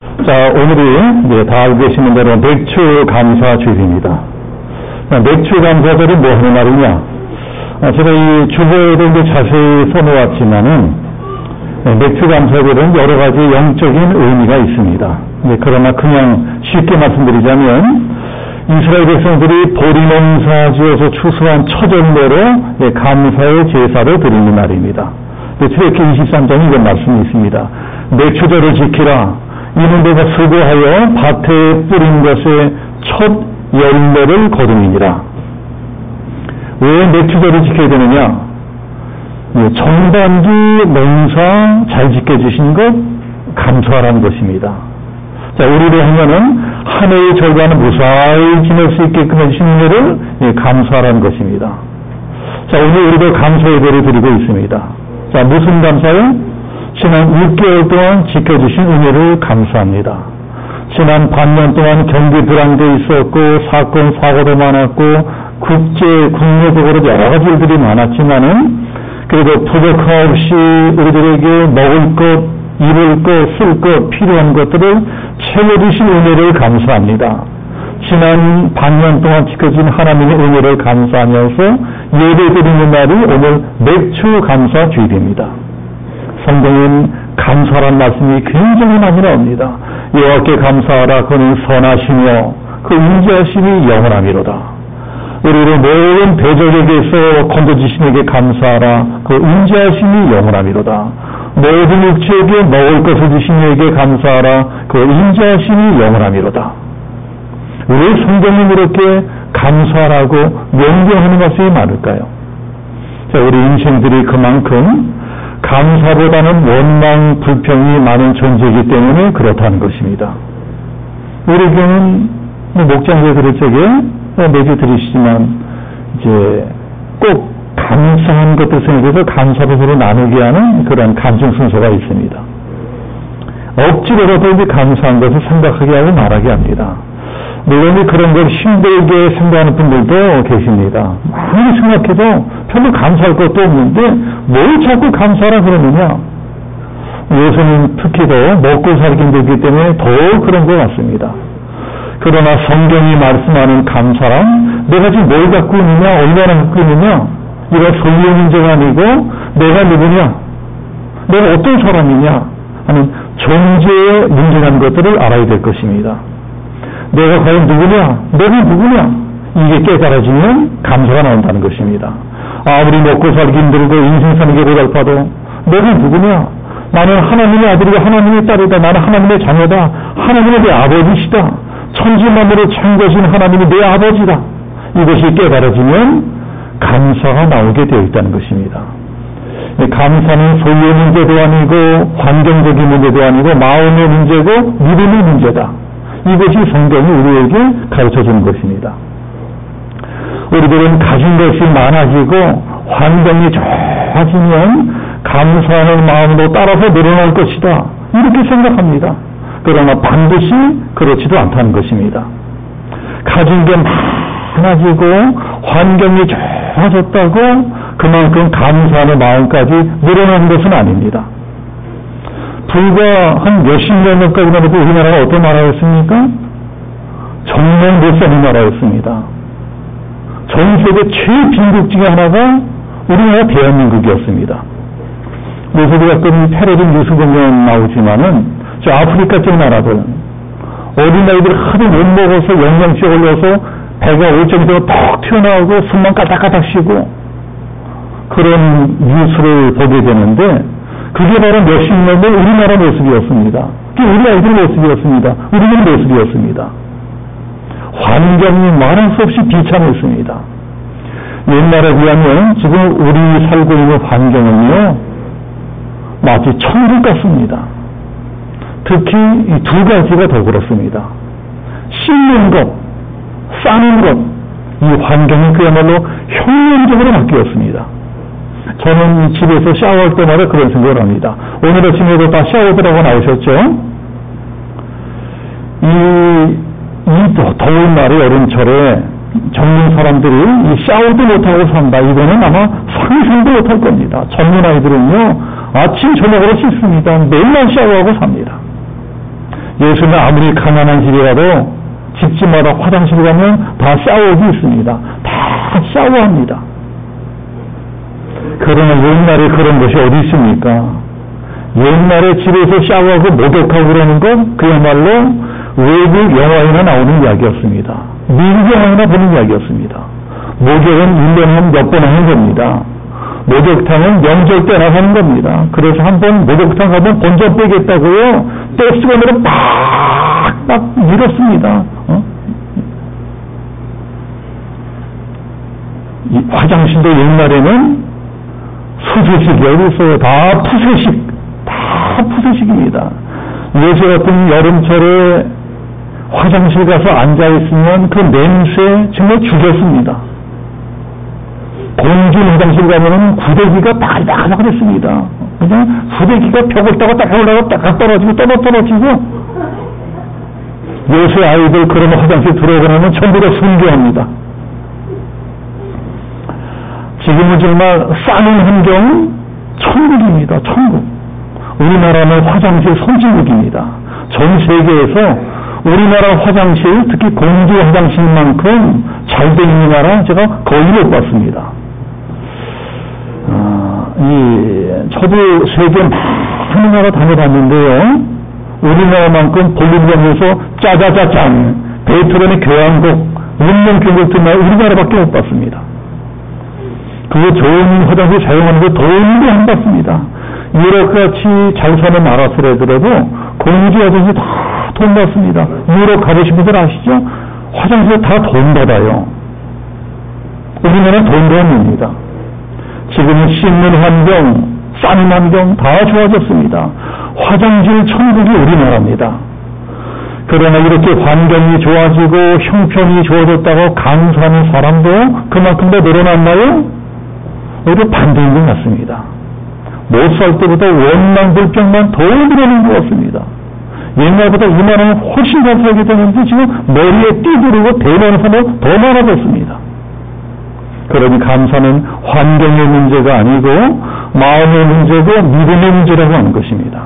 자, 오늘이 이제 다 알고 계시는 대로 맥추감사주일입니다. 맥추감사절이 뭐 하는 날이냐? 제가 이 주보에도 이제 자세히 써놓았지만은, 맥추감사절은 여러 가지 영적인 의미가 있습니다. 그러나 그냥 쉽게 말씀드리자면, 이스라엘 백성들이 보리농사 지어서 추수한 첫 열매로 감사의 제사를 드리는 날입니다. 출애굽기 23장에 이런 말씀이 있습니다. 맥추절을 지키라. 이는 내가 수고하여 밭에 뿌린 것의 첫 열매를 거두니라. 왜 맥추절을 지켜야 되느냐? 전반기 농사 잘 지켜주신 것 감사하라는 것입니다. 자, 우리로 하면은 한 해의 절반은 무사히 지낼 수 있게끔 해주신 은혜를 감사하라는 것입니다. 자, 오늘 우리도 감사 예배를 드리고 있습니다. 자, 무슨 감사요? 지난 6개월 동안 지켜주신 은혜를 감사합니다. 지난 반년 동안 경기 불안도 있었고 사건 사고도 많았고 국내적으로 여러 가지 일들이 많았지만은 그래도 부족함없이 우리들에게 먹을 것, 입을 것, 쓸 것, 필요한 것들을 채워주신 은혜를 감사합니다. 지난 반년 동안 지켜진 하나님의 은혜를 감사하면서 예배드리는 날이 오늘 맥추감사주일입니다. 성경은 감사란 말씀이 굉장히 많이 나옵니다. 여호와께 감사하라. 그는 선하시며 그 인자하심이 영원하미로다. 우리를 모든 대적에게서 건져주시에게 감사하라. 그 인자하심이 영원하미로다. 모든 육체에게 먹을 것을 주신 이에게 감사하라. 그 인자하심이 영원하미로다. 왜 성경은 이렇게 감사하라고 명령하는 것이 많을까요? 자, 우리 인생들이 그만큼 감사보다는 원망, 불평이 많은 존재이기 때문에 그렇다는 것입니다. 우리 교회는 목장제 그럴 적에 매주 들으시지만 이제 꼭 감사한 것들 생각해서 감사를 서로 나누게 하는 그런 감정 순서가 있습니다. 억지로라도 이제 감사한 것을 생각하게 하고 말하게 합니다. 물론 그런 걸 힘들게 생각하는 분들도 계십니다. 많이 생각해도 별로 감사할 것도 없는데 뭘 자꾸 감사하라 그러느냐. 요새는 특히 더 먹고 살기 힘들기 때문에 더 그런 것 같습니다. 그러나 성경이 말씀하는 감사란 내가 지금 뭘 갖고 있느냐, 얼마나 갖고 있느냐, 이거 소유의 문제가 아니고 내가 누구냐, 내가 어떤 사람이냐 하는 존재의 문제라는 것들을 알아야 될 것입니다. 내가 과연 누구냐? 내가 누구냐? 이게 깨달아지면 감사가 나온다는 것입니다. 아무리 먹고 살기 힘들고 인생 사는 게 고달파도 내가 누구냐? 나는 하나님의 아들이고 하나님의 딸이다. 나는 하나님의 자녀다. 하나님의 내 아버지시다. 천지만으로 창조하신 하나님이 내 아버지다. 이것이 깨달아지면 감사가 나오게 되어 있다는 것입니다. 감사는 소유의 문제도 아니고 환경적인 문제도 아니고 마음의 문제고 믿음의 문제다. 이것이 성경이 우리에게 가르쳐주는 것입니다. 우리들은 가진 것이 많아지고 환경이 좋아지면 감사하는 마음으로 따라서 늘어날 것이다. 이렇게 생각합니다. 그러나 반드시 그렇지도 않다는 것입니다. 가진 게 많아지고 환경이 좋아졌다고 그만큼 감사하는 마음까지 늘어나는 것은 아닙니다. 불과 한 몇십 년 전까지만 해도 우리나라가 어떤 나라였습니까? 정말 못 사는 나라였습니다. 전 세계 최빈국 중에 하나가 우리나라 대한민국이었습니다. 그래서 가끔 패러디 뉴스 보면 나오지만은 저 아프리카 쪽 나라들 어린아이들 하도 못 먹어서 영양시 올려서 배가 올정도로 턱 튀어나오고 숨만 까닥까닥 쉬고 그런 뉴스를 보게 되는데 그게 바로 몇십 년 전 우리나라 모습이었습니다. 그게 우리 아이들 모습이었습니다. 우리들 모습이었습니다. 환경이 말할 수 없이 비참했습니다. 옛날에 비하면 지금 우리 살고 있는 환경은요 마치 천국 같습니다. 특히 이 두 가지가 더 그렇습니다. 씻는 것, 싸는 것, 이 환경이 그야말로 혁명적으로 바뀌었습니다. 저는 집에서 샤워할 때마다 그런 생각을 합니다. 오늘 아침에도 다 샤워들 하고 나오셨죠? 이 더운 날에 여름철에 젊은 사람들이 이 샤워도 못하고 산다. 이거는 아마 상상도 못할 겁니다. 젊은 아이들은요, 아침 저녁으로 씻습니다. 매일날 샤워하고 삽니다. 요즘은 아무리 가난한 집이라도 집집마다 화장실 가면 다 샤워기 있습니다. 다 샤워합니다. 그러나 옛날에 그런 것이 어디 있습니까? 옛날에 집에서 샤워하고 목욕하고 그러는 건 그야말로 외국 영화에나 나오는 이야기였습니다. 미국 영화에나 보는 이야기였습니다. 목욕은 1년에 몇 번 하는 겁니다. 목욕탕은 명절 때나 하는 겁니다. 그래서 한번 목욕탕 가면 본전 빼겠다고요. 떼수건으로 빡빡 밀었습니다. 이 화장실도 옛날에는 수세식이라고 있어요. 다 푸세식입니다. 요새 같은 여름철에 화장실 가서 앉아있으면 그 냄새 정말 죽였습니다. 공중 화장실 가면은 구데기가 바글바글했습니다. 그냥 구데기가 벽을 따고 딱 올라가고 딱 떨어지고 떨어지고. 요새 아이들 그런 화장실 들어가면 전부 다 순교합니다. 지금은 정말 싸는 환경 천국입니다. 천국. 우리나라는 화장실 선진국입니다. 전 세계에서 우리나라 화장실, 특히 공주 화장실만큼 잘 돼 있는 나라 제가 거의 못 봤습니다. 저도 세계 많은 나라 다녀봤는데요. 우리나라만큼 볼륨하면서 짜자자짠 베토벤의 교향곡, 운명교곡 듣는 나라 우리나라밖에 못 봤습니다. 그 좋은 화장실 사용하는 거 돈도 안 받습니다. 유럽같이 잘 사는 나라들에도 공주 화장실 다 돈 받습니다. 유럽 가보신 분들 아시죠? 화장실 다 돈 받아요. 우리나라는 돈도 안 냅니다. 지금은 씻는 환경, 싸는 환경 다 좋아졌습니다. 화장실 천국이 우리나라입니다. 그러나 이렇게 환경이 좋아지고 형편이 좋아졌다고 감사하는 사람도 그만큼 더 늘어났나요? 오히려 반대인 것 같습니다. 못 살 때보다 원망불평만 더 늘어난 것 같습니다. 옛날보다 이만하면 훨씬 더 살게 되는데 지금 머리에 띠두르고 대면하는 사람은 더 많아졌습니다. 그러니 감사는 환경의 문제가 아니고 마음의 문제고 믿음의 문제라고 하는 것입니다.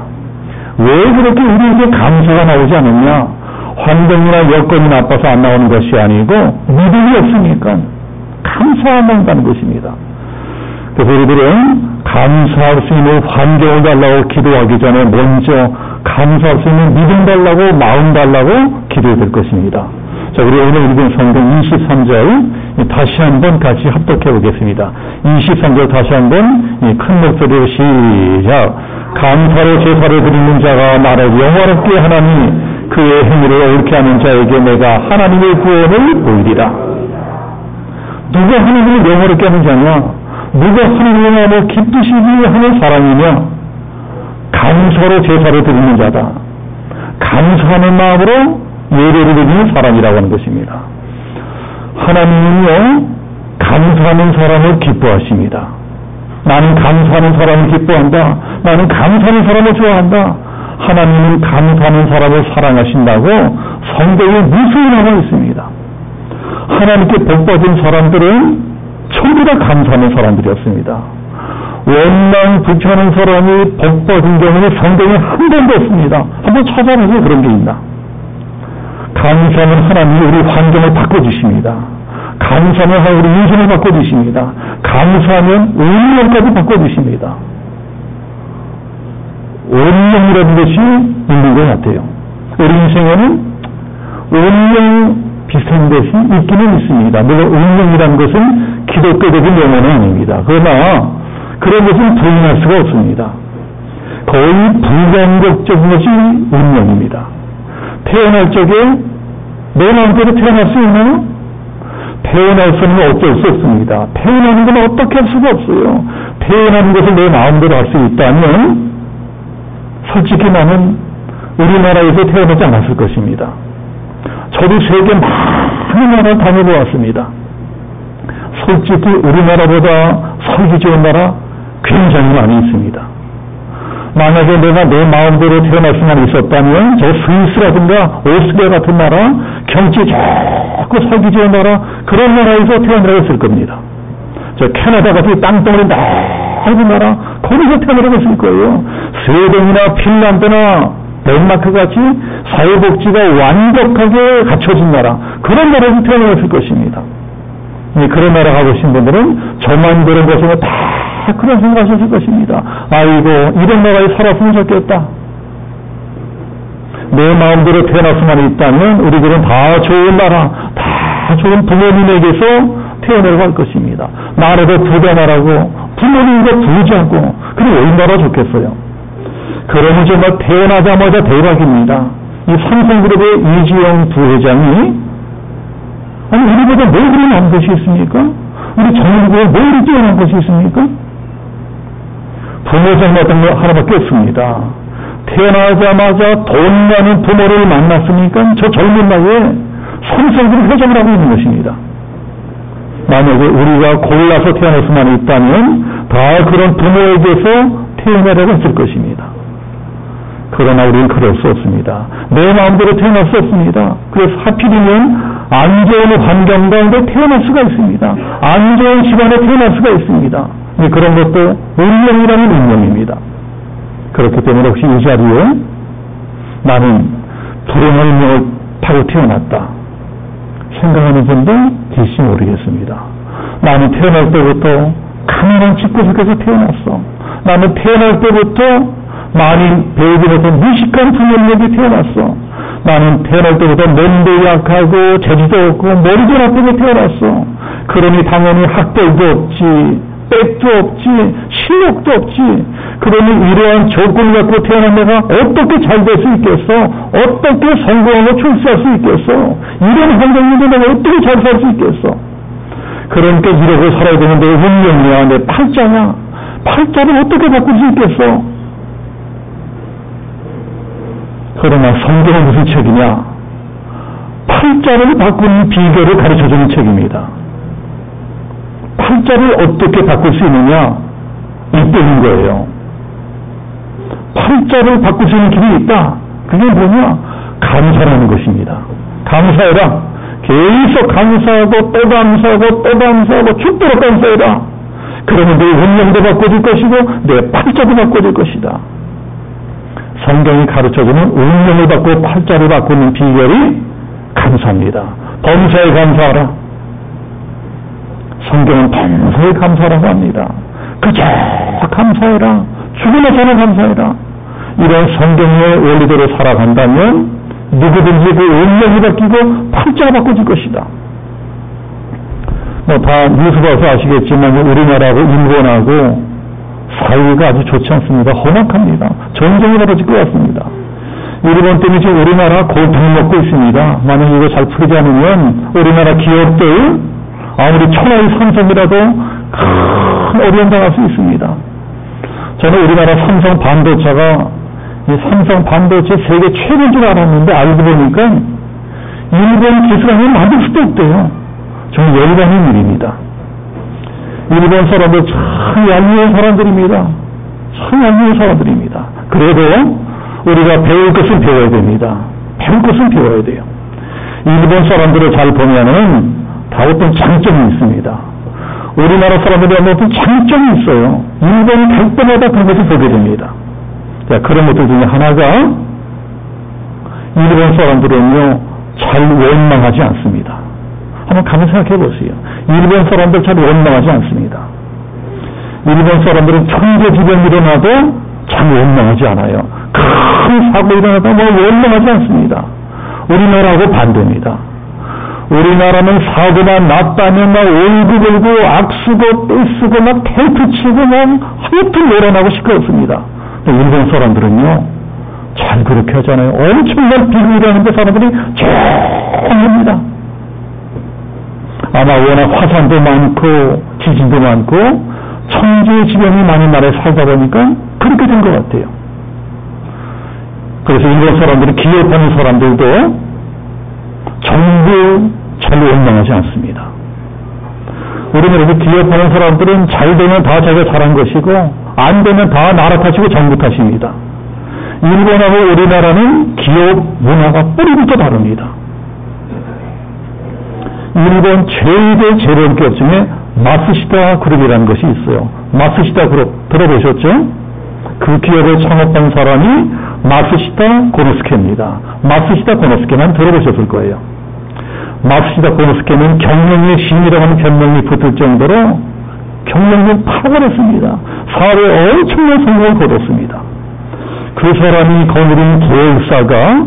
왜 그렇게 우리에게 감사가 나오지 않느냐? 환경이나 여건이 나빠서 안 나오는 것이 아니고 믿음이 없으니까 감사만 한다는 것입니다. 그래서 우리들은 감사할 수 있는 환경을 달라고 기도하기 전에 먼저 감사할 수 있는 믿음 달라고 마음 달라고 기도해야 될 것입니다. 자, 우리 오늘 읽은 성경 23절 다시 한번 같이 합독해 보겠습니다. 23절 다시 한번 큰 목소리로 시작. 감사로 제사를 드리는 자가 나를 영화롭게 하나니 그의 행위를 옳게 하는 자에게 내가 하나님의 구원을 보이리라. 누가 하나님을 영화롭게 하는 자냐? 누가 하나님의 마음을 기쁘시게 하는 사람이냐? 감사로 제사를 드리는 자다. 감사하는 마음으로 예배를 드리는 사람이라고 하는 것입니다. 하나님은요, 감사하는 사람을 기뻐하십니다. 나는 감사하는 사람을 기뻐한다. 나는 감사하는 사람을 좋아한다. 하나님은 감사하는 사람을 사랑하신다고 성경에 무수히 나와 있습니다. 하나님께 복받은 사람들은 전부 다 감사하는 사람들이었습니다. 원망 불평하는 사람이 복받은 경우는 성경에 한 번도 없습니다. 한번 찾아보세요. 그런 게 있나? 감사는 하나님이 우리 환경을 바꿔주십니다. 감사는 우리 인생을 바꿔주십니다. 감사하면 운명까지 바꿔주십니다. 운명이라는 것이 있는 것 같아요. 우리 인생에는 운명 비슷한 것이 있기는 있습니다. 물론 운명이라는 것은 기독교적인 용어는 아닙니다. 그러나 그런 것은 부인할 수가 없습니다. 거의 불가항력적인 것이 운명입니다. 태어날 적에 내 마음대로 태어날 수 있나요? 태어날 수는 어쩔 수 없습니다. 태어나는 건 어떻게 할 수가 없어요. 태어나는 것을 내 마음대로 할 수 있다면 솔직히 나는 우리나라에서 태어나지 않았을 것입니다. 저도 세계 많은 나라를 다녀보았습니다. 솔직히 우리나라보다 살기 좋은 나라 굉장히 많이 있습니다. 만약에 내가 내 마음대로 태어날 수만 있었다면 저 스위스라든가 오스트리아 같은 나라, 경치 좋고 살기 좋은 나라, 그런 나라에서 태어나라고 했을 겁니다. 저 캐나다 같은 땅덩어리 넓은 나라, 거기서 태어나라고 했을 거예요. 스웨덴이나 핀란드나 덴마크 같이 사회복지가 완벽하게 갖춰진 나라, 그런 나라에서 태어났을 것입니다. 그런 나라 가보신 분들은 저만 그런 것이면 다 그런 생각하셨을 것입니다. 아이고, 이런 나라에 살았으면 좋겠다. 내 마음대로 태어날 수만 있다면 우리들은 다 좋은 나라, 다 좋은 부모님에게서 태어나고 할 것입니다. 나라도 부자 나라고, 부모님도 부자고, 그리고 얼마나 좋겠어요. 그러면 정말 태어나자마자 대박입니다. 이 삼성그룹의 이지영 부회장이, 아니, 우리보다 뭐 그리 나은 것이 있습니까? 우리 전국에 뭐 그리 뛰어난 것이 있습니까? 부모장 같은 거 하나밖에 없습니다. 태어나자마자 돈 많은 부모를 만났으니까 저 젊은 나이에 삼성그룹 회장을 하고 있는 것입니다. 만약에 우리가 골라서 태어날 수만 있다면 다 그런 부모에게서 태어나려고 했을 것입니다. 그러나 우리는 그럴 수 없습니다. 내 마음대로 태어날 수 없습니다. 그래서 하필이면 안 좋은 환경 가운데 태어날 수가 있습니다. 안 좋은 집안에 태어날 수가 있습니다. 그런 것도 운명이라는 운명입니다. 그렇기 때문에 혹시 이 자리에 나는 불행한 운명을 타고 태어났다 생각하는 분도 계실지 모르겠습니다. 나는 태어날 때부터 가난한 집구석에서 태어났어. 나는 태어날 때부터 많이 배우지 못한 무식한 부모님에게 태어났어. 나는 태어날 때부터 몸도 약하고 재주도 없고 머리도 나쁘게 태어났어. 그러니 당연히 학벌도 없지, 백도 없지, 실력도 없지. 그러니 이러한 조건을 갖고 태어난 내가 어떻게 잘 될 수 있겠어? 어떻게 성공하고 출세할 수 있겠어? 이런 환경인데 내가 어떻게 잘 살 수 있겠어? 그러니까 이러고 살아야 되는데 운명이야, 내 팔자야. 팔자를 어떻게 바꿀 수 있겠어? 그러나 성경은 무슨 책이냐? 팔자를 바꾸는 비결을 가르쳐주는 책입니다. 팔자를 어떻게 바꿀 수 있느냐? 이때인 거예요. 팔자를 바꿀 수 있는 길이 있다. 그게 뭐냐? 감사라는 것입니다. 감사해라. 계속 감사하고 또 감사하고 또 감사하고 죽도록 감사해라. 그러면 내 운명도 바꿔줄 것이고 내 팔자도 바꿔줄 것이다. 성경이 가르쳐주는 운명을 바꾸고 팔자를 바꾸는 비결이 감사입니다. 범사에 감사하라. 성경은 범사에 감사라고 합니다. 그저 감사해라. 죽으면서는 감사해라. 이런 성경의 원리대로 살아간다면 누구든지 그 운명이 바뀌고 팔자가 바꿔질 것이다. 다 뉴스 봐서 아시겠지만 우리나라하고 일본하고 사이가 아주 좋지 않습니다. 험악합니다. 전쟁이 벌어질 것 같습니다. 일본 때문에 지금 우리나라 골탕 먹고 있습니다. 만약 이거 잘 풀지 않으면 우리나라 기업들 아무리 천하의 삼성이라도 큰 어려움 당할 수 있습니다. 저는 우리나라 삼성 반도체가 이 삼성 반도체 세계 최고인 줄 알았는데 알고 보니까 일본 기술하면 만들 수도 없대요. 정말 열받는 일입니다. 일본 사람들 참 얄미운 사람들입니다. 참 얄미운 사람들입니다. 그래도 우리가 배울 것은 배워야 됩니다. 배울 것은 배워야 돼요. 일본 사람들을 잘 보면은 다 어떤 장점이 있습니다. 우리나라 사람들이 어떤 장점이 있어요. 일본이 갈 때마다 그런 것을 보게 됩니다. 자, 그런 것들 중에 하나가 일본 사람들은요, 잘 원망하지 않습니다. 한번 가만 생각해 보세요. 일본 사람들 잘 원망하지 않습니다. 일본 사람들은 천재지변이 일어나도 잘 원망하지 않아요. 큰 사고 일어나도 원망하지 않습니다. 우리나라하고 반대입니다. 우리나라는 사고만 났다면 막 울고 불고 악쓰고 떼쓰고 막 테이프 치고 막 하여튼 놀아나고 시끄럽습니다. 일본 사람들은요, 잘 그렇게 하잖아요. 엄청난 비극이 일어나는데 사람들이 조용합니다. 아마 워낙 화산도 많고 지진도 많고 천재지변이 많은 나라에 살다 보니까 그렇게 된 것 같아요. 그래서 일본 사람들이 기업하는 사람들도 전부 잘 원망하지 않습니다. 우리나라에서 기업하는 사람들은 잘 되면 다 자기가 잘한 것이고 안 되면 다 나라 탓이고 정부 탓입니다. 일본하고 우리나라는 기업 문화가 뿌리부터 다릅니다. 일본 최대 재벌 기업 중에 마쓰시다 그룹이라는 것이 있어요. 마쓰시다 그룹 들어보셨죠? 그 기업을 창업한 사람이 마쓰시다 고노스케입니다. 마쓰시다 고노스케만 들어보셨을 거예요. 마쓰시다 고노스케는 경영의 신이라고 하는 별명이 붙을 정도로 경영을 파괴했습니다. 사회에 엄청난 성공을 거뒀습니다. 그 사람이 거느린 계열사가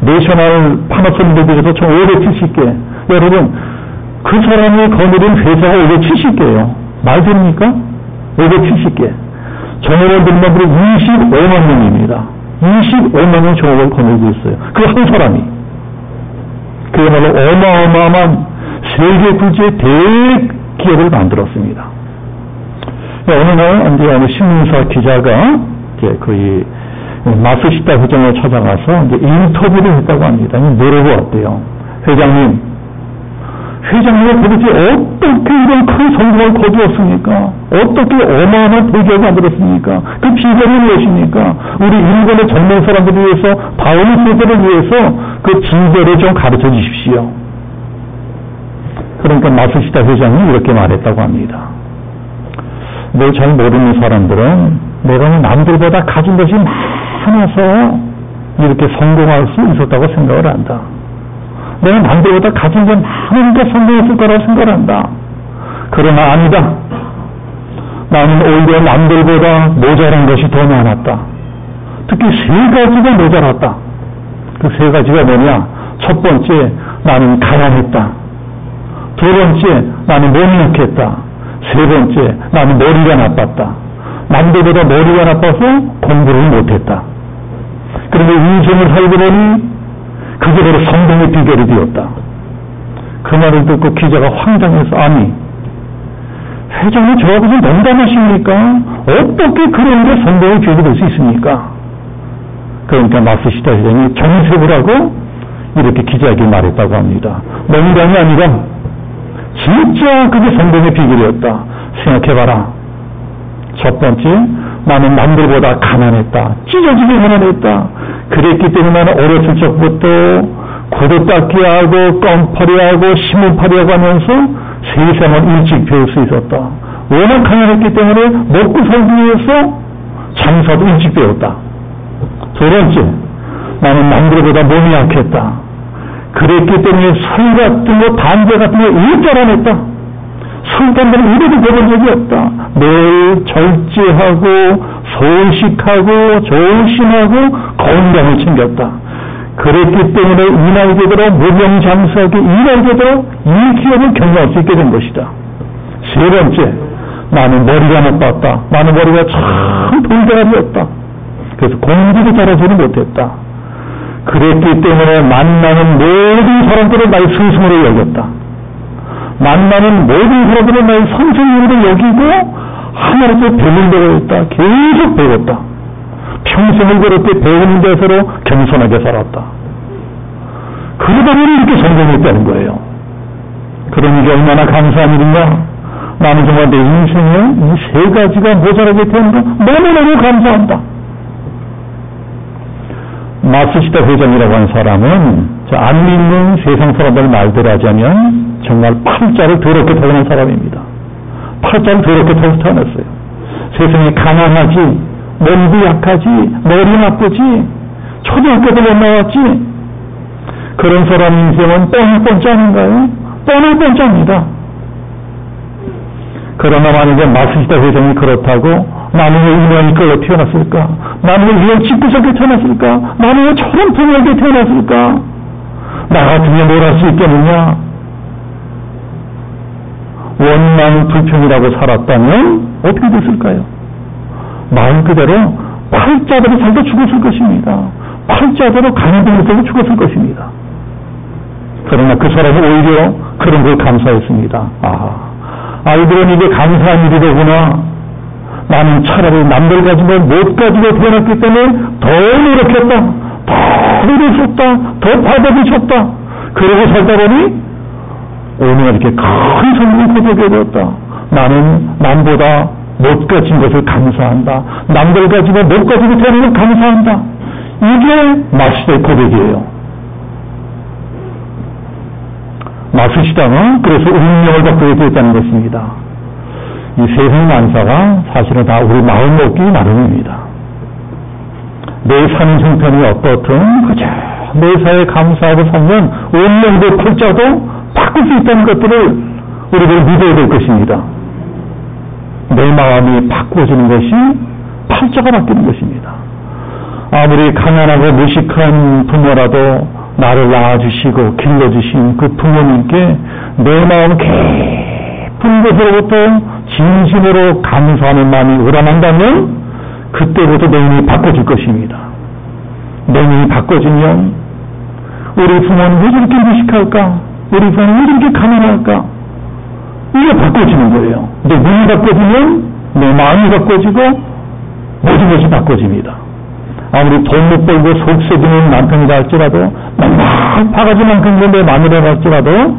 내셔널 파나소닉에서 총 570개. 여러분, 그 사람이 거느린 회사가 570개예요. 말 됩니까? 570개. 전원들만으로 25만 명입니다. 25만 명 종업을 거느리고 있어요. 그 한 사람이. 그야말로 어마어마한 세계 구지의 대기업을 만들었습니다. 어느 날, 이제 어느 신문사 기자가, 이제 거의, 마쓰시다 회장을 찾아가서 이제 인터뷰를 했다고 합니다. 물어보았대요. 회장님, 회장님은 도대체 어떻게 이런 큰 성공을 거두었습니까? 어떻게 어마어마한 대기업을 만들었습니까? 그 비결이 무엇입니까? 우리 일본의 젊은 사람들을 위해서, 다음 세대를 위해서 그 비결을 좀 가르쳐 주십시오. 그러니까 마쓰시다 회장이 이렇게 말했다고 합니다. 뭘 잘 모르는 사람들은 내가 남들보다 가진 것이 많아서 이렇게 성공할 수 있었다고 생각을 한다. 내가 남들보다 가진 게 많으니까 성공했을 거라고 생각을 한다. 그러나 아니다. 나는 오히려 남들보다 모자란 것이 더 많았다. 특히 세 가지가 모자랐다. 그 세 가지가 뭐냐? 첫 번째, 나는 가난했다. 두 번째, 나는 못났겠다. 세 번째, 나는 머리가 나빴다. 남들보다 머리가 나빠서 공부를 못했다. 그런데 인생을 살고 보니 그게 바로 성공의 비결이 되었다. 그 말을 듣고 기자가 황당해서, 아니, 회장님 저하고서 농담하십니까? 어떻게 그런 게 성공의 비결이 될 수 있습니까? 그러니까 마쓰시다 회장이 정색을 하고 이렇게 기자에게 말했다고 합니다. 농담이 아니라 진짜 그게 성공의 비결이었다. 생각해봐라. 첫 번째, 나는 남들보다 가난했다. 찢어지게 가난했다. 그랬기 때문에 나는 어렸을 적부터 구두닦기 하고 껌파리 하고 신문파리 하고 하면서 세상을 일찍 배울 수 있었다. 워낙 가난했기 때문에 먹고 살기 위해서 장사도 일찍 배웠다. 두 번째, 나는 남들보다 몸이 약했다. 그랬기 때문에 술 같은 거, 담배 같은 거 일절 안 했다. 술, 담배는 이래도 배운 적이 없다. 매일 절제하고, 소식하고, 조심하고, 건강을 챙겼다. 그랬기 때문에 이 나이 되도록 무병장수하게 이 나이 되도록 이 기업을 경영할 수 있게 된 것이다. 세 번째, 나는 머리가 나빴다. 나는 머리가 참 돌대가리였다. 그래서 공부도 잘하지는 못했다. 그랬기 때문에 만나는 모든 사람들을 나의 스승으로 여겼다. 만나는 모든 사람들을 나의 선생님으로 여기고 하나님께 배운 데가 있다. 계속 배웠다. 평생을 그렇게 배우는 데서로 겸손하게 살았다. 그러다 보니 이렇게 성공했다는 거예요. 그러니 이게 얼마나 감사한 일인가? 나는 정말 내 인생에 이 세 가지가 모자라게 되는 거 너무너무 감사한다. 마쓰시다 회장이라고 한 사람은 안 믿는 세상 사람들 말대로 하자면 정말 팔자를 더럽게 타고난 사람입니다. 팔자를 더럽게 타고 태어났어요. 세상에 가난하지, 몸도 약하지, 머리 나쁘지, 초등학교도 못 나왔지. 그런 사람 인생은 뻔뻔짜 아닌가요? 뻔뻔짜입니다. 그러나 만약에 마쓰시다 회장이 그렇다고 나는 왜 이모양이 끌려 태어났을까? 나는 왜 이런 집구석에 태어났을까? 나는 왜 저런 풍요하게 태어났을까? 나 같으면 뭘 할 수 있겠느냐? 원망 불평이라고 살았다면 어떻게 됐을까요? 말 그대로 팔자대로 살다 죽었을 것입니다. 팔자대로 가난을 살고 죽었을 것입니다. 그러나 그 사람은 오히려 그런 걸 감사했습니다. 아이들은 이게 감사한 일이더구나. 나는 차라리 남들 가진 걸 못 가지고 태어났기 때문에 더 노력했다. 더 일을 썼다. 더 바닥을 쳤다. 그러고 살다 보니 오늘 이렇게 큰 성공을 거두게 되었다. 나는 남보다 못 가진 것을 감사한다. 남들 가지고 못 가지고 태어난 걸 감사한다. 이게 마쓰시다의 고백이에요. 마쓰시다는 그래서 운명을 바꾸게 되었다는 것입니다. 이 세상 만사가 사실은 다 우리 마음 먹기 나름입니다. 내 사는 형편이 어떻든 그저 매사에 감사하고 살면 운명도 팔자도 바꿀 수 있다는 것들을 우리들 믿어야 될 것입니다. 내 마음이 바꾸어지는 것이 팔자가 바뀌는 것입니다. 아무리 가난하고 무식한 부모라도 나를 낳아주시고 길러주신 그 부모님께 내 마음 깊은 곳으로부터 진심으로 감사하는 마음이 우러난다면 그때부터 내 눈이 바꿔질 것입니다. 내 눈이 바꿔지면 우리 부모는 왜 저렇게 무식할까? 우리 부모는 왜 저렇게 가난할까? 이게 바꿔지는 거예요. 내 눈이 바꿔지면 내 마음이 바꿔지고 모든 것이 바꿔집니다. 아무리 돈 못 벌고 속세드는 남편이라 할지라도 막 바가지만큼 내 마누라라 할지라도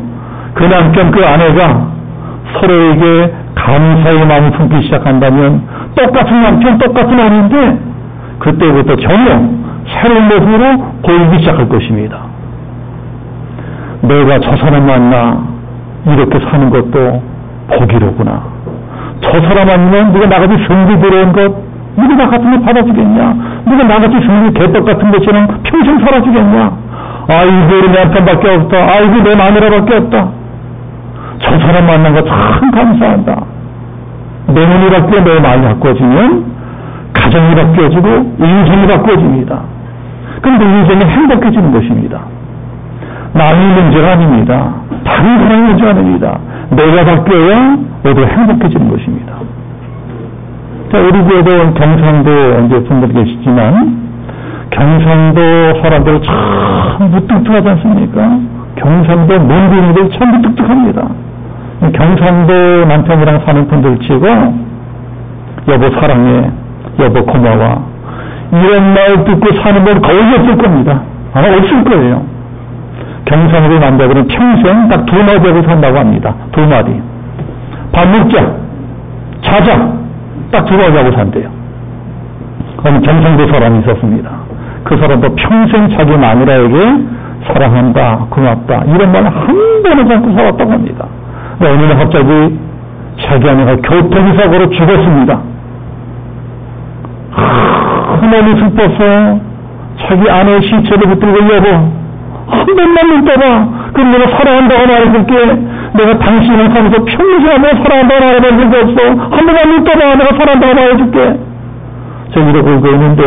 그 남편 그 아내가 서로에게 감사의 마음을 품기 시작한다면 똑같은 남편 똑같은 아내인데 그때부터 전혀 새로운 모습으로 보이기 시작할 것입니다. 내가 저 사람 만나 이렇게 사는 것도 복이로구나. 저 사람 만나면 누가 나같이 성질 들어온 것 누가 나 같은 거 받아주겠냐? 누가 나같이 성질 개떡 같은 것처럼 평생 살아주겠냐? 아이고 내 남편밖에 없다. 아이고 내 마누라밖에 없다. 저 사람 만난 거 참 감사한다. 내 눈이 바뀌어 내 마음이 바꿔지면 가정이 바뀌어지고 인생이 바꿔집니다. 그런데 인생이 행복해지는 것입니다. 남의 문제가 아닙니다. 다른 사람의 문제가 아닙니다. 내가 바뀌어야 모두 행복해지는 것입니다. 자, 우리 교회도 경상도 이제 분들 계시지만 경상도 사람들 참 무뚝뚝하지 않습니까? 경상도 문빈들 참 무뚝뚝합니다. 경상도 남편이랑 사는 분들 치고 여보 사랑해, 여보 고마워 이런 말 듣고 사는 분 거의 없을 겁니다. 아마 없을 거예요. 경상도 남자들은 평생 딱 두 마디 하고 산다고 합니다. 두 마디. 밥 먹자, 자자, 딱 두 마디 하고 산대요. 그럼 경상도 사람이 있었습니다. 그 사람도 평생 자기 마누라에게 사랑한다, 고맙다 이런 말 한 번은 않고 살았다고 합니다. 어느 날 갑자기 자기 아내가 교통사고로 죽었습니다. 너무 슬퍼서 자기 아내의 시체를 붙들고 여보 한 번만 믿어봐. 그럼 내가 사랑한다고 말해줄게. 내가 당신을 살면서 평생 내가 사랑한다고 말해본 적이 없어. 한 번만 믿어봐. 내가 사랑한다고 말해줄게. 저 이러고 울고 있는데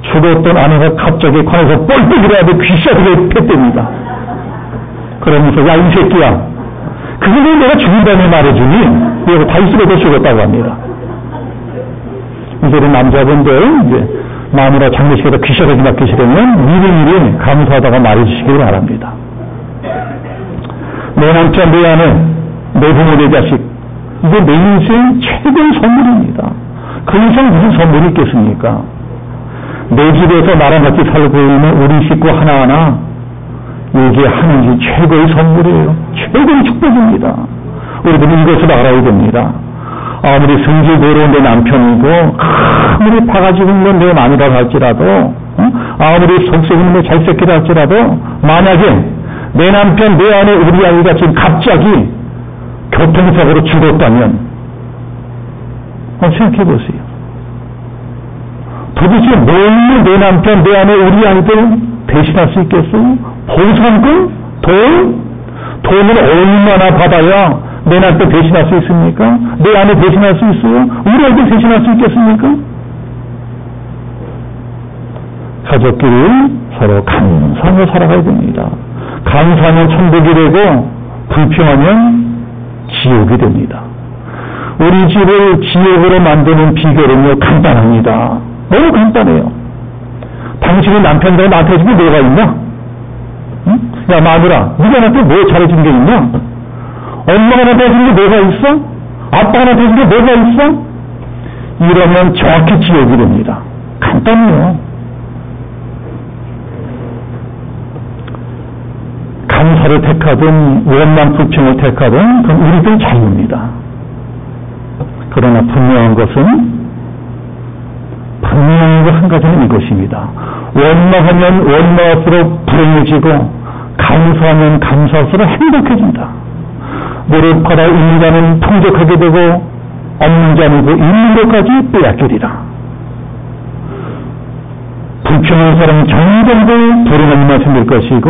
죽었던 아내가 갑자기 관에서 뻘떡 일어나도 귀시하게 팼답니다. 그러면서 야 이 새끼야 그게 내가 죽인다니 말해주니 이러고 다이스로도 죽었다고 합니다. 이제 남자분들 이제 마누라 장례식에다 귀시하게 맡기시려면 미리미리 감사하다가 말해주시기 바랍니다. 내 남편, 내 아내, 내 부모, 내 자식 이게 내 인생 최고의 선물입니다. 그 인생 무슨 선물이 있겠습니까? 내 집에서 나랑 같이 살고 있는 우리 식구 하나하나 이게 하는 게 최고의 선물이에요. 최고의 축복입니다. 우리들은 이것을 알아야 됩니다. 아무리 성질 더러운 내 남편이고 아무리 바가지 긁는 내 마누라라 할지라도 아무리 속썩이는 내 잘새끼라 할지라도 만약에 내 남편, 내 아내, 우리 아이가 지금 갑자기 교통사고로 죽었다면 생각해 보세요. 도대체 뭘로 내 남편, 내 아내, 우리 아이들 대신할 수 있겠어요? 보상금? 돈을 얼마나 받아야 내 남편 대신할 수 있습니까? 내 아내 대신할 수 있어요? 우리 아이들 대신할 수 있겠습니까? 가족끼리 서로 감사하며 살아가야 됩니다. 감사하면 천국이 되고 불평하면 지옥이 됩니다. 우리 집을 지옥으로 만드는 비결은요 간단합니다. 너무 간단해요. 당신이 남편과 나한테 해준 게 뭐가 있나? 응? 야 마누라 네가 나한테 뭐 잘해준 게 있냐? 엄마가 나한테 해준 게 뭐가 있어? 아빠가 나한테 해준 게 뭐가 있어? 이러면 정확히 지옥이 됩니다. 간단해요. 감사를 택하든 원망 불평을 택하든 그건 우리들 자유입니다. 그러나 분명한 것은 한 가지는 이것입니다. 원망하면 원망할수록 불행해지고 감사하면 감사할수록 행복해진다. 노력하다 있는 자는 풍족하게 되고 없는 자는 그 있는 것까지 빼앗기리라. 불평하는 사람은 점점 더 불행한 일만 생길 것이고,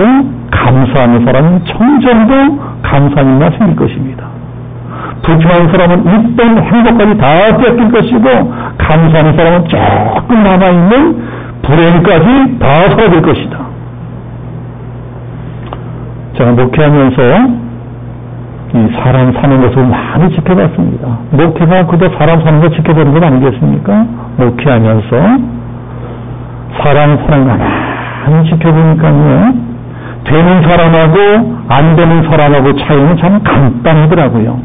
감사하는 사람은 점점 더 감사한 일만 생길 것입니다. 불평하는 사람은 있던 행복까지 다 뺏길 것이고, 감사하는 사람은 조금 남아있는 불행까지 다 사라질 것이다. 제가 목회하면서 이 사람 사는 것을 많이 지켜봤습니다. 목회가 그저 사람 사는 거 지켜보는 것 아니겠습니까? 목회하면서 사람 사는 거 많이 지켜보니까요, 되는 사람하고 안 되는 사람하고 차이는 참 간단하더라고요.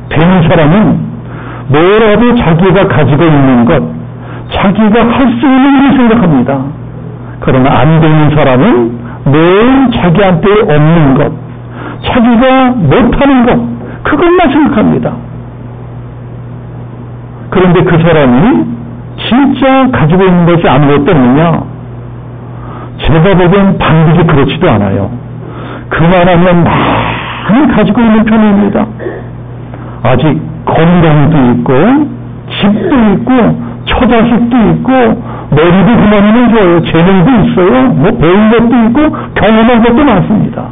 되는 사람은 뭐라도 자기가 가지고 있는 것, 자기가 할 수 있는 일을 생각합니다. 그러나 안 되는 사람은 늘 자기한테 없는 것, 자기가 못하는 것, 그것만 생각합니다. 그런데 그 사람이 진짜 가지고 있는 것이 아무것도 없느냐? 제가 보기엔 반드시 그렇지도 않아요. 그만하면 많이 가지고 있는 편입니다. 아직 건강도 있고, 집도 있고, 처자식도 있고, 머리도 그만하면 좋아요. 재능도 있어요. 뭐 배운 것도 있고, 경험한 것도 많습니다.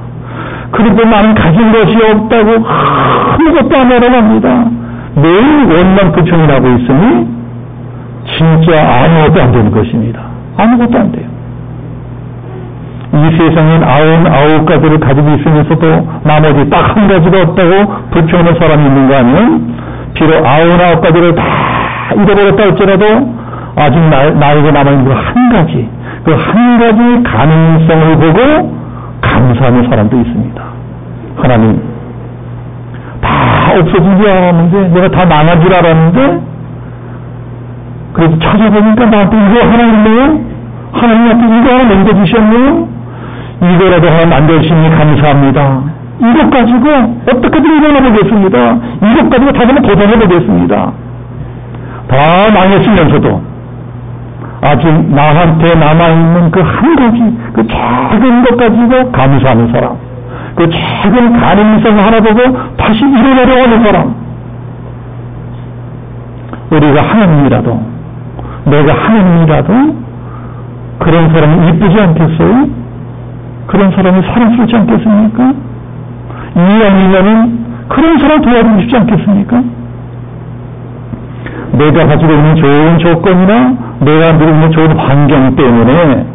그런데 나는 가진 것이 없다고 아무것도 안 하러 갑니다. 매일 원망불평을 하고 있으니 진짜 아무것도 안 되는 것입니다. 아무것도 안 돼요. 이 세상엔 99가지를 가지고 있으면서도 나머지 딱 한 가지가 없다고 불평하는 사람이 있는 거 아니면, 비록 99가지를 다 잃어버렸다 할지라도 아직 나에게 남아있는 그 한 가지, 그 한 가지 가능성을 보고 감사하는 사람도 있습니다. 하나님, 다 없어진 줄 알았는데, 내가 다 망한 줄 알았는데, 그래서 찾아보니까 나한테 이거 하나 있네요? 하나님한테 이거 하나 넘겨주셨네요? 이거라도 하나 만들시니 감사합니다. 이것 가지고 어떻게든 일어나보겠습니다. 이것 가지고 다시 한번 도전해보겠습니다. 다 망했으면서도 아직 나한테 남아있는 그 한 가지, 그 작은 것 가지고 감사하는 사람, 그 작은 가능성 하나 보고 다시 일어나려고 하는 사람. 우리가 하나님이라도, 내가 하나님이라도 그런 사람이 이쁘지 않겠어요? 그런 사람이 사랑스럽지 않겠습니까? 이왕이면은 그런 사람 도와주고 싶지 않겠습니까? 내가 가지고 있는 좋은 조건이나 내가 누리고 있는 좋은 환경 때문에,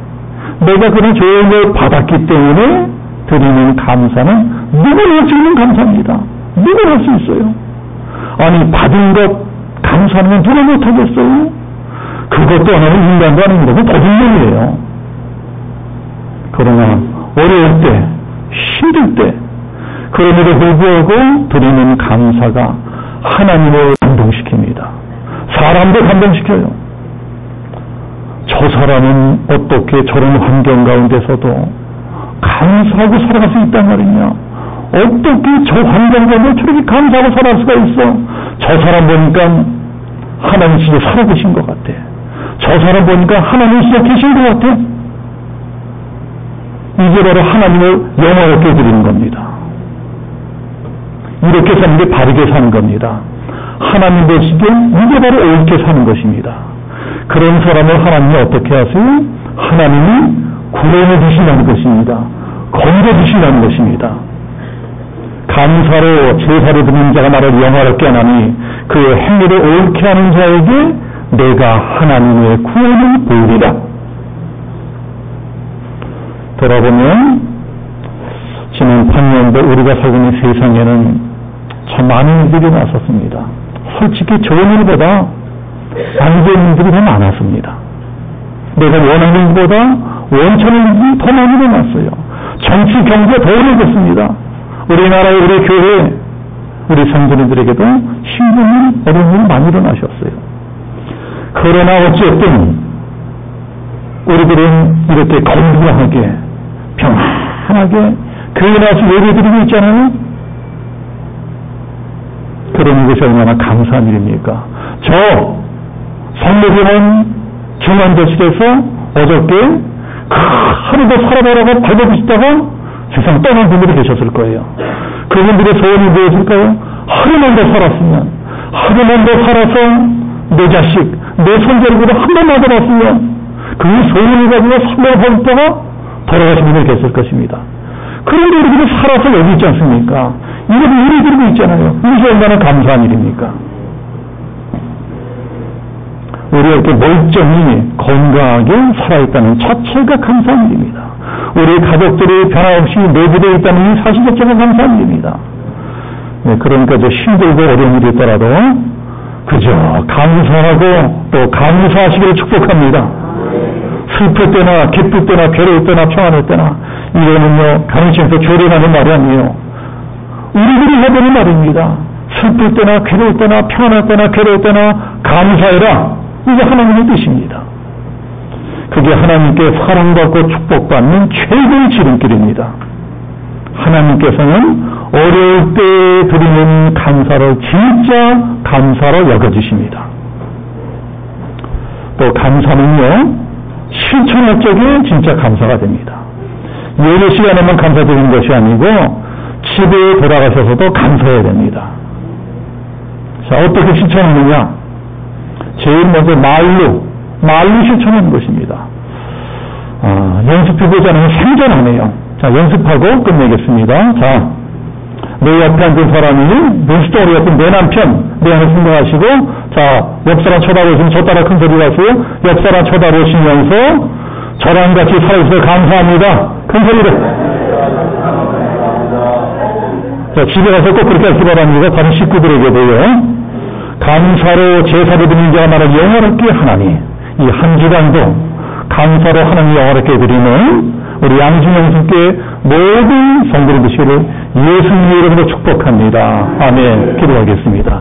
내가 그런 좋은 걸 받았기 때문에 드리는 감사는 누구나 할 수 있는 감사입니다. 누구나 할 수 있어요. 아니, 받은 것 감사하면 누가 못하겠어요? 그것도 하나는 인간도 아닌 거고 도둑놈이에요. 그러나 어려울 때, 힘들 때, 그럼에도 불구하고 드리는 감사가 하나님을 감동시킵니다. 사람도 감동시켜요. 저 사람은 어떻게 저런 환경 가운데서도 감사하고 살아갈 수 있단 말이냐? 어떻게 저 환경 가운데 저렇게 감사하고 살아갈 수가 있어? 저 사람 보니까 하나님 진짜 살아계신 것 같아. 저 사람 보니까 하나님 진짜 계신 것 같아. 이게 바로 하나님을 영화롭게 드리는 겁니다. 이렇게 사는 게 바르게 사는 겁니다. 하나님 보시기에 이게 바로 옳게 사는 것입니다. 그런 사람을 하나님이 어떻게 하세요? 하나님이 구원해 주신다는 것입니다. 건져 주신다는 것입니다. 감사로 제사를 드리는 자가 나를 영화롭게 하나니 그 행위를 옳게 하는 자에게 내가 하나님의 구원을 보이리라. 돌아보면 지난 8년도 우리가 살고 있는 세상에는 참 많은 일들이 났었습니다. 솔직히 좋은 일보다 안 좋은 일들이 더 많았습니다. 내가 원하는 일보다 원천한 일이 더 많이 일어났어요. 정치, 경제 더 어려졌습니다. 우리나라의 우리 교회, 우리 성도님들에게도 힘든 일, 어려운 일이 많이 일어나셨어요. 그러나 어쨌든 우리들은 이렇게 건강하게, 평안하게 교회 나와서 예배드리고 있잖아요. 그런 것이 얼마나 감사한 일입니까? 저 성모교원 중환자실에서 어저께 하루도 살아보라고 발버둥치다가 세상 떠난 분들이 계셨을 거예요. 그분들의 소원이 무엇일까요? 하루만 더 살았으면, 하루만 더 살아서 내 자식, 내 손자들보다 한 번만 더 봤으면, 그 소원을 가지고 300번 동안 돌아가신 분이 계실 것입니다. 그런데 우리들이 살아서 여기 있지 않습니까? 이것도 우리 들고 있잖아요. 이게 얼마나 감사한 일입니까? 우리가 이렇게 멀쩡히 건강하게 살아있다는 자체가 감사한 일입니다. 우리 가족들이 변함없이 내부되어 있다는 이 사실 자체가 감사한 일입니다. 네, 그러니까 힘들고 어려운 일이 있더라도 그저 감사하고 또 감사하시기를 축복합니다. 슬플 때나 기쁠 때나 괴로울 때나 평안할 때나 이거는요 가르치면서 조련하는 말이 아니에요. 우리들이 해보는 말입니다. 슬플 때나 괴로울 때나 평안할 때나 괴로울 때나 감사해라. 이게 하나님의 뜻입니다. 그게 하나님께 사랑받고 축복받는 최고의 지름길입니다. 하나님께서는 어려울 때 드리는 감사를 진짜 감사로 여겨주십니다. 또 감사는요 실천할 적에 진짜 감사가 됩니다. 예배 시간에만 감사드리는 것이 아니고 집에 돌아가셔서도 감사해야 됩니다. 자, 어떻게 실천하느냐? 제일 먼저 말로 실천하는 것입니다. 연습해보자는 생존하네요. 자, 연습하고 끝내겠습니다. 자, 내 옆에 앉은 사람이 눈스토리 같은 내 남편, 내 안에 생각하시고, 자, 옆 사람 쳐다보시면 저 따라 큰 소리 하세요. 옆 사람 쳐다보시면서 저랑 같이 살아주셔서 감사합니다. 큰 소리로. 자, 집에 가서 꼭 그렇게 하시기 바랍니다. 다른 식구들에게도요. 감사로 제사를 드리는 자가 나를 영원롭게 하나니, 이 한 주간도 감사로 하나님 영원롭게 드리는 우리 양심영수께 모든 성도들 되시기를 예수님의 이름으로 축복합니다. 아멘. 기도하겠습니다.